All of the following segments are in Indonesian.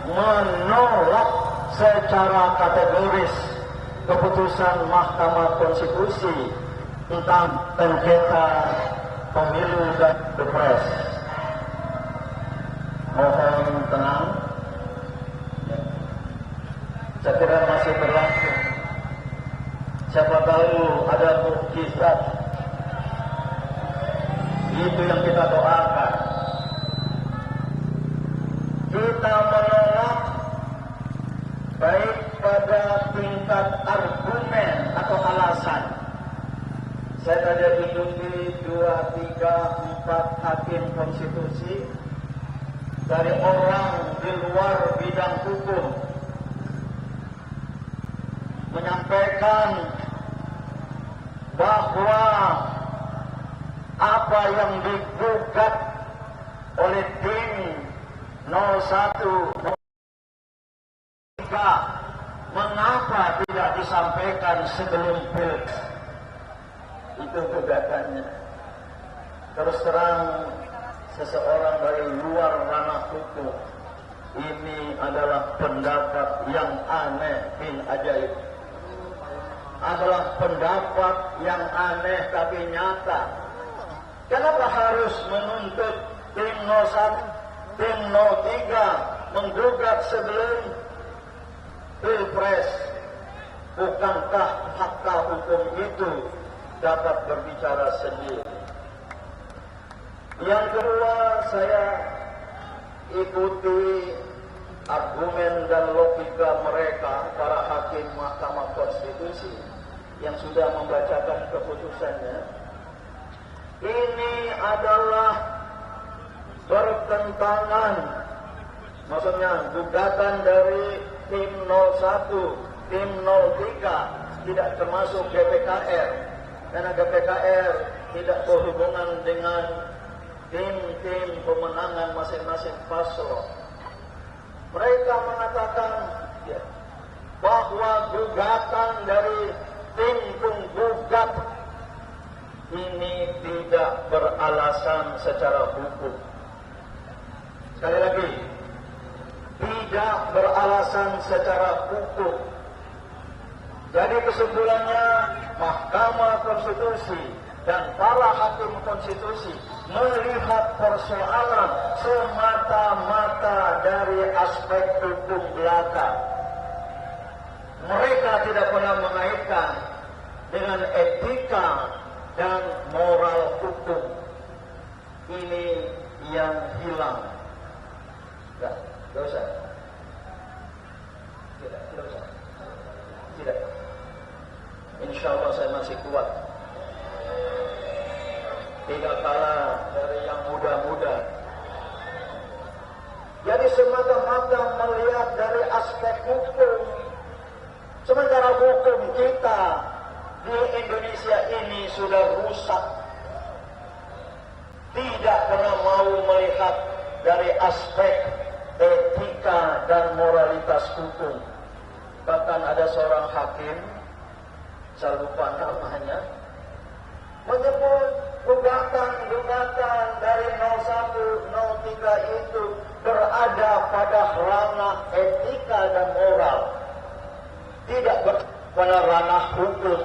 menolak secara kategoris keputusan Mahkamah Konstitusi tentang sengketa pemilu dan pilpres. Mohon tenang. Saya kira masih berlangsung. Siapa tahu ada mukjizat. Itu yang kita doakan. Kita menolak baik pada tingkat argumen atau alasan. Saya tadi ikuti 2, 3, 4 hakim konstitusi dari orang di luar bidang hukum menyampaikan bahwa apa yang digugat oleh tim 01, 03, mengapa tidak disampaikan sebelum Pilpres? Itu gugatannya. Terus terang, seseorang dari luar ranah hukum, ini adalah pendapat yang aneh bin ajaib. Adalah pendapat yang aneh tapi nyata. Kenapa harus menuntut tim 01, tim 03 menggugat sebelum Pilpres? Bukankah fakta hukum itu dapat berbicara sendiri? Yang kedua, saya ikuti argumen dan logika mereka, para hakim Mahkamah Konstitusi yang sudah membacakan keputusannya. Ini adalah bertentangan, maksudnya gugatan dari tim 01, tim 03 tidak termasuk GPKR, karena GPKR tidak berhubungan dengan tim-tim pemenangan masing-masing paslon. Mereka mengatakan bahwa gugatan dari tim penggugat ini tidak beralasan secara hukum. Sekali lagi, tidak beralasan secara hukum. Jadi kesimpulannya, Mahkamah Konstitusi dan para hakim konstitusi melihat persoalan semata-mata dari aspek hukum belaka. Mereka tidak pernah mengaitkan dengan etika dan moral hukum. Ini yang hilang. Tidak usah. Tidak usah. Tidak. Insya Allah saya masih kuat. Tidak kalah dari yang muda-muda. Jadi semata-mata melihat dari aspek hukum. Sementara hukum kita di Indonesia ini sudah rusak. Tidak pernah mau melihat dari aspek etika dan moralitas hukum. Bahkan ada seorang hakim, saya lupa namanya, menyebut gugatan dari 01, 03 itu berada pada ranah etika dan moral, tidak pada ranah hukum.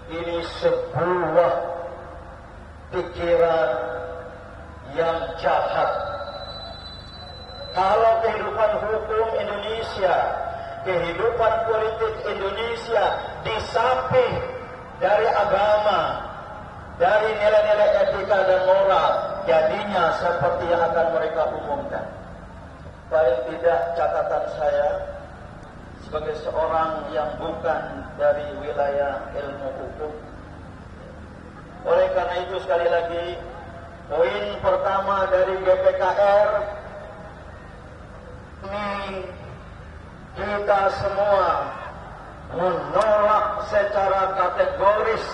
Ini sebuah pikiran yang jahat. Kalau kehidupan hukum Indonesia, kehidupan politik Indonesia disamping dari agama, dari nilai-nilai etika dan moral, jadinya seperti yang akan mereka umumkan. Paling tidak catatan saya sebagai seorang yang bukan dari wilayah ilmu hukum. Oleh karena itu sekali lagi, poin pertama dari GPKR ini kita semua menolak secara kategoris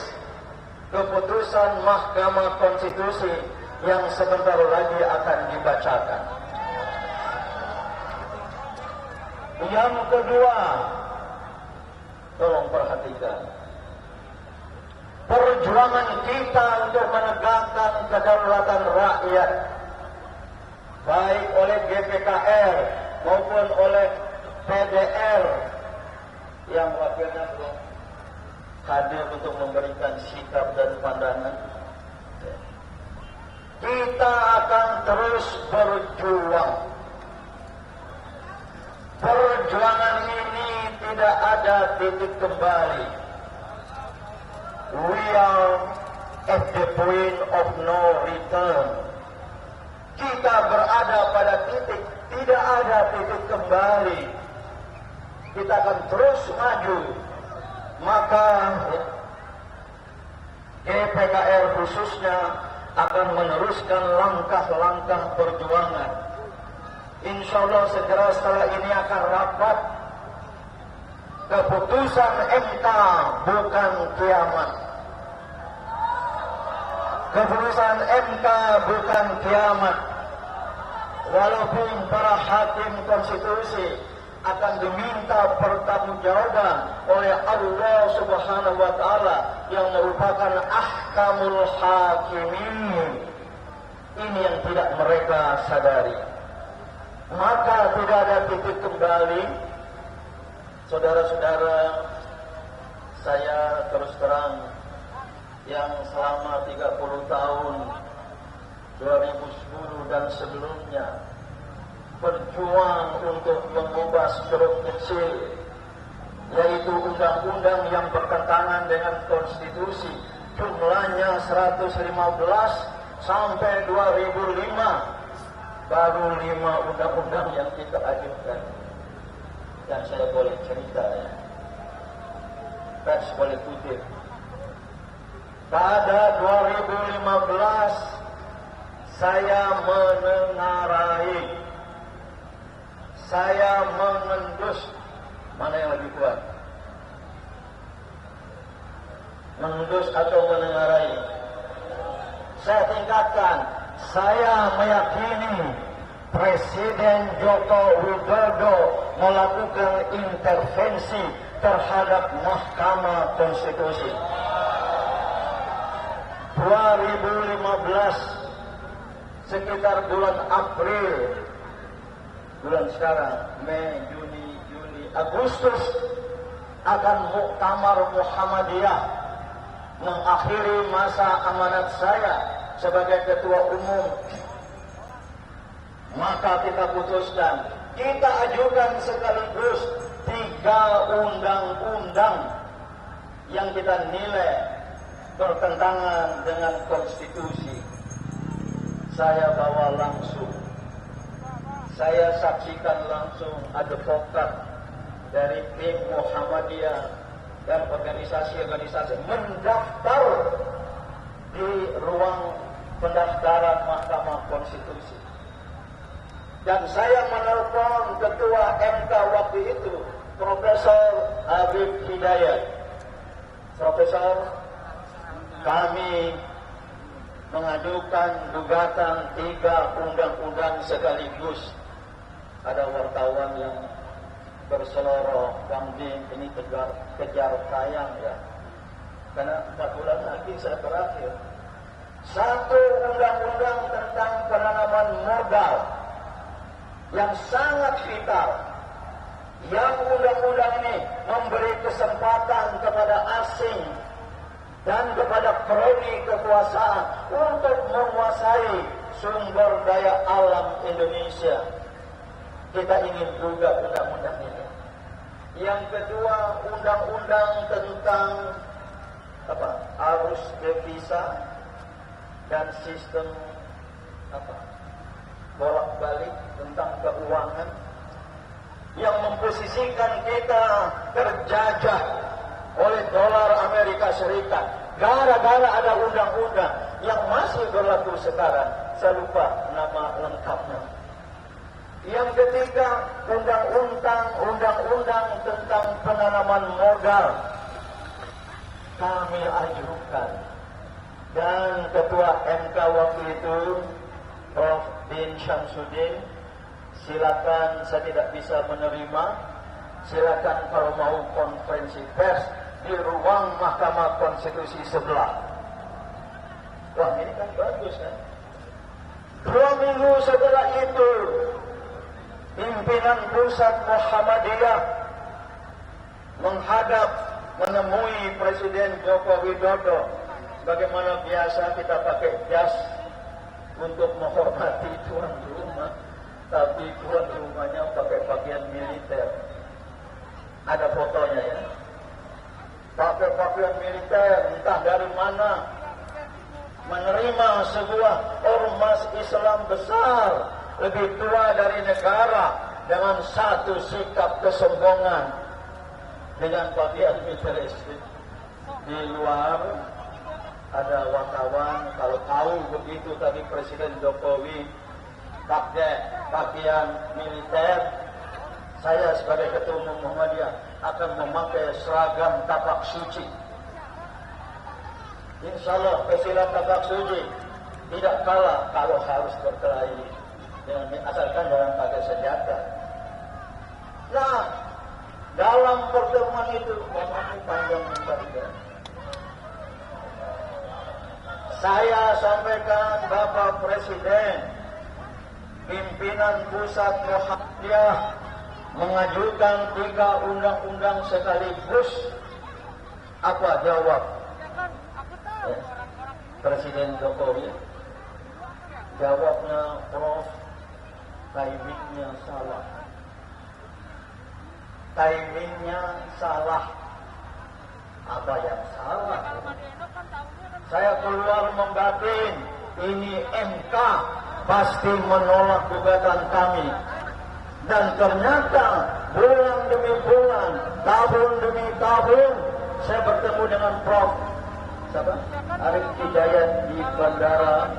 keputusan Mahkamah Konstitusi yang sebentar lagi akan dibacakan. Yang kedua, tolong perhatikan, perjuangan kita untuk menegakkan kedaulatan rakyat, baik oleh GPKR maupun oleh PDR yang wakilnya belum hadir untuk memberikan sikap dan pandangan. Kita akan terus berjuang. Perjuangan ini tidak ada titik kembali. We are at the point of no return. Kita berada pada titik, tidak ada titik kembali. Kita akan terus maju. Maka GPKR khususnya akan meneruskan langkah-langkah perjuangan. Insya Allah segera setelah ini akan rapat. Keputusan MK bukan kiamat. Keputusan MK bukan kiamat. Walaupun para hakim konstitusi akan diminta pertanggungjawaban oleh Allah Subhanahu wa taala yang merupakan ahkamul hakimin. Ini yang tidak mereka sadari. Maka tidak ada titik kembali. Saudara-saudara, saya terus terang yang selama 30 tahun 2010 dan sebelumnya berjuang untuk mengubah ceruk kecil, yaitu undang-undang yang bertentangan dengan konstitusi, jumlahnya 115 sampai 2005 baru 5 undang-undang yang kita ajukan. Dan saya boleh cerita ya, pers boleh kutip. Pada 2015 saya menengarai, saya mengendus. Mana yang lebih kuat? Mengendus atau menengarai? Saya tingkatkan. Saya meyakini Presiden Joko Widodo melakukan intervensi terhadap Mahkamah Konstitusi. 2015 sekitar bulan April, bulan sekarang Mei, Juni, Juli, Agustus akan muktamar Muhammadiyah mengakhiri masa amanat saya sebagai ketua umum. Maka kita putuskan, kita ajukan sekaligus 3 undang-undang yang kita nilai bertentangan dengan konstitusi. Saya bawa langsung, saya saksikan langsung advokat dari tim Muhammadiyah dan organisasi-organisasi mendaftar di ruang pendaftaran Mahkamah Konstitusi. Dan saya menelpon ketua MK waktu itu, Profesor Habib Hidayat. Profesor, kami mengajukan gugatan 3 undang-undang sekaligus. Ada wartawan yang berseloroh, Bang Dim, ini kejar tayang ya. Karena 4 bulan lagi saya berakhir. 1 undang-undang tentang penanaman modal yang sangat vital. Yang undang-undang ini memberi kesempatan kepada asing dan kepada kroni kekuasaan untuk menguasai sumber daya alam Indonesia. Kita ingin juga undang-undang ini. Yang kedua, undang-undang tentang arus devisa dan sistem bolak-balik tentang keuangan yang memposisikan kita terjajah oleh dolar Amerika Serikat gara-gara ada undang-undang yang masih berlaku sekarang. Saya lupa nama lengkapnya. Yang ketiga, undang-undang tentang penanaman modal kami ajukan. Dan ketua MK waktu itu Prof. Din Syamsuddin, silakan, saya tidak bisa menerima, silakan kalau mau konferensi pers di ruang Mahkamah Konstitusi sebelah. Wah, ini kan bagus kan? 2 minggu setelah itu, di pimpinan pusat Muhammadiyah menghadap menemui Presiden Joko Widodo. Bagaimana biasa kita pakai jas untuk menghormati tuan rumah, tapi tuan rumahnya pakai pakaian militer. Ada fotonya ya. Pakai pakaian militer, entah dari mana. Menerima sebuah ormas Islam besar, lebih tua dari negara, dengan satu sikap kesombongan, dengan pakaian militeristik. Di luar ada wartawan, kalau tahu begitu tadi Presiden Jokowi pakai pakaian militer, saya sebagai Ketua Umum Muhammadiyah akan memakai seragam tapak suci. Insya Allah pesilat tapak suci tidak kalah kalau harus berkelahi, asalkan jangan pakai senjata. Nah, dalam pertemuan itu, panjang juga. Saya sampaikan Bapak Presiden, pimpinan pusat Muhammadiyah mengajukan 3 undang-undang sekaligus. Apa jawab Presiden Jokowi? Jawabnya, Prof, timingnya salah. Timingnya salah. Apa yang salah? Saya keluar membatin, ini MK pasti menolak gugatan kami. Dan ternyata bulan demi bulan, tahun demi tahun, saya bertemu dengan Prof. Arif Hidayat di Bandara.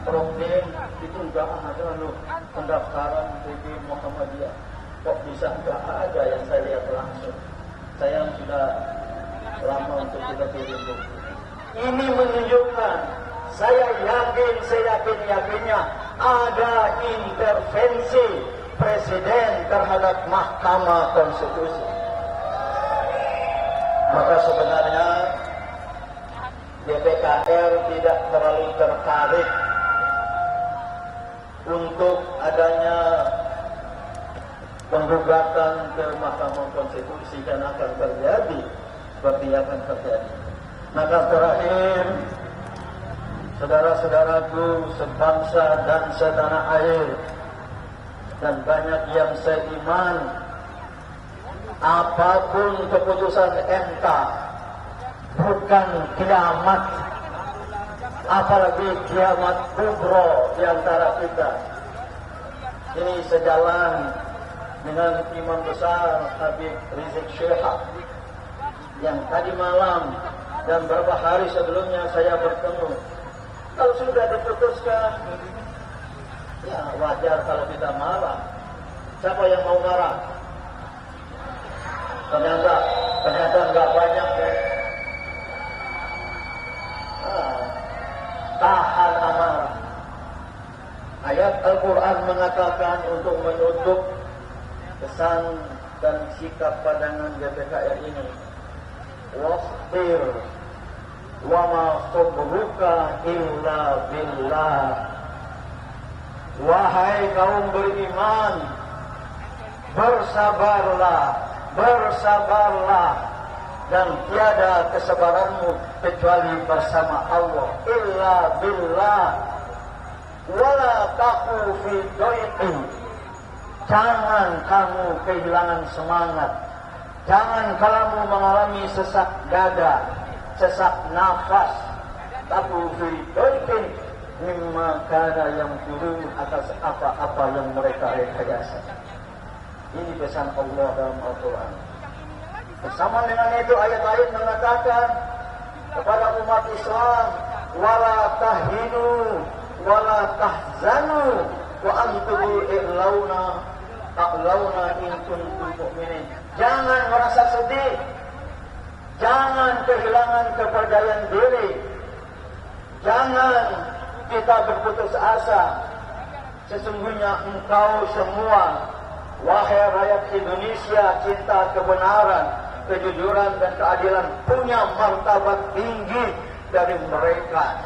Prof Din, itu enggak ada loh pendaftaran PP Muhammadiyah. Kok bisa enggak ada yang saya lihat langsung? Saya sudah lama untuk kita pilih buku. Ini menunjukkan, saya yakinnya ada intervensi Presiden terhadap Mahkamah Konstitusi. Maka sebenarnya DPKR tidak terlalu tertarik untuk adanya penggugatan ke Mahkamah Konstitusi, dan akan terjadi seperti yang akan terjadi. Maka terakhir, saudara-saudaraku sebangsa dan setanah air, dan banyak yang seiman, apapun keputusan MK bukan kiamat, apalagi kiamat kubro di antara kita. Ini sejalan dengan Imam Besar Habib Rizik Syihab yang tadi malam dan beberapa hari sebelumnya saya bertemu. Kalau sudah diputuskan, ya wajar kalau kita marah. Siapa yang mau marah? Ternyata nggak banyak ya. Tahan amarah. Ayat Al-Quran mengatakan untuk menutup pesan dan sikap pandangan DPKR ini, wasbir wa ma sabruka illa billah. Wahai kaum beriman, bersabarlah, dan tiada kesabaranmu kecuali bersama Allah. Illa billah. Wala taku fi doiqin. Jangan kamu kehilangan semangat. Jangan kamu mengalami sesak dada, sesak nafas. Taku fi doiqin mimma kana yang turun atas apa-apa yang mereka rekayasa. Ini pesan Allah dalam Al-Quran. Bersama dengan itu ayat-ayat mengatakan kepada umat Islam, wala tahinu wala tahzanu wa antum ta'launa in kuntum mu'minin. Jangan merasa sedih, jangan kehilangan kepercayaan diri, jangan kita berputus asa. Sesungguhnya engkau semua, wahai rakyat Indonesia, cinta kebenaran, kejujuran dan keadilan, punya martabat tinggi dari mereka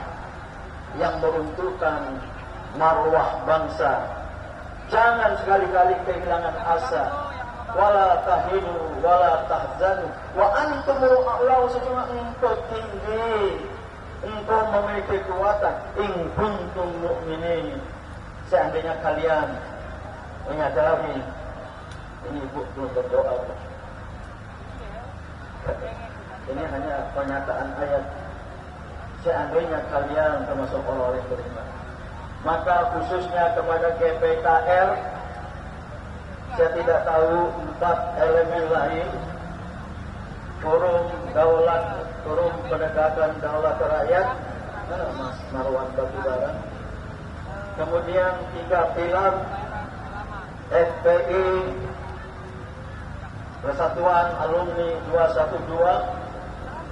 yang meruntuhkan marwah bangsa. Jangan sekali-kali kehilangan asa. Wala tahinu wala tahzanu wa antumul a'lau, sesungguhnya engkau tinggi, engkau memiliki kekuatan. In kuntum mu'minin, seandainya kalian menyadari. Ini ibu belum berdoa. Ini hanya pernyataan ayat. Seandainya kalian termasuk orang-orang beriman, maka khususnya kepada GPKR, saya tidak tahu 4 elemen lain, forum daulat, forum penegakan daulat rakyat, Mas Marwan Batubara, kemudian 3 pilar, FPI, Persatuan Alumni 212,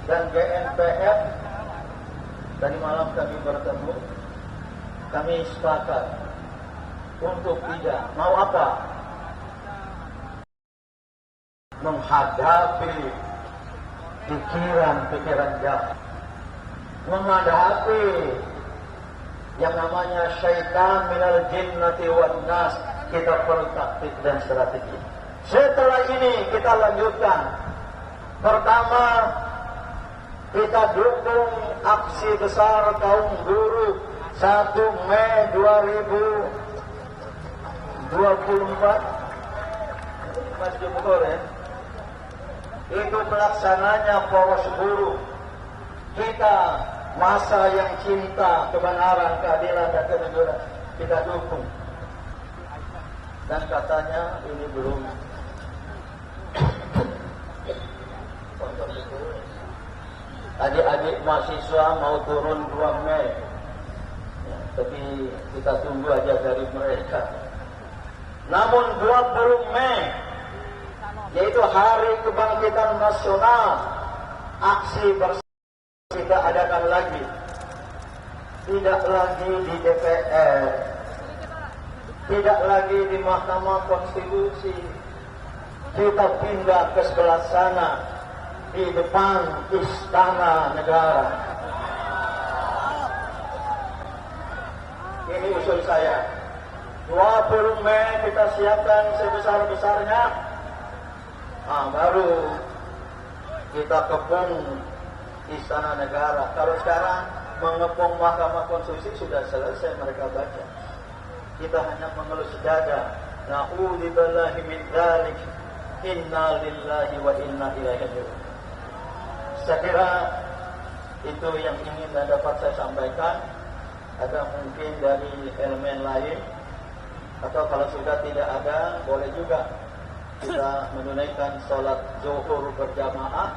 dan GNPF. Tadi malam kami bertemu, kami sepakat untuk tidak mau apa? Menghadapi pikiran-pikiran jahat, menghadapi yang namanya syaitan minal jinnati wan nas. Kita perlu taktik dan strategi. Setelah ini kita lanjutkan. Pertama, kita dukung aksi besar kaum buruh 1 Mei 2024 Mas Jumhur, itu pelaksananya poros buruh. Kita masa yang cinta kebenaran, keadilan dan kejujuran, kita dukung. Dan katanya ini belum adik-adik mahasiswa mau turun 2 Mei ya, tapi kita tunggu aja dari mereka. Namun 20 Mei, yaitu Hari Kebangkitan Nasional, aksi bersama kita adakan lagi. Tidak lagi di DPR, tidak lagi di Mahkamah Konstitusi. Kita pindah ke sebelah sana, di depan Istana Negara. Ini usul saya. 20 Mei kita siapkan sebesar-besarnya. Baru kita kepung Istana Negara. Kalau sekarang mengepung Mahkamah Konstitusi sudah selesai mereka baca. Kita hanya mengelus dada. Na'udzubillahi min dzalik. Inna lillahi wa inna ilaihi raji'un. Saya kira itu yang ingin dan dapat saya sampaikan. Ada mungkin dari elemen lain, atau kalau sudah tidak ada, boleh juga kita menunaikan sholat zuhur berjamaah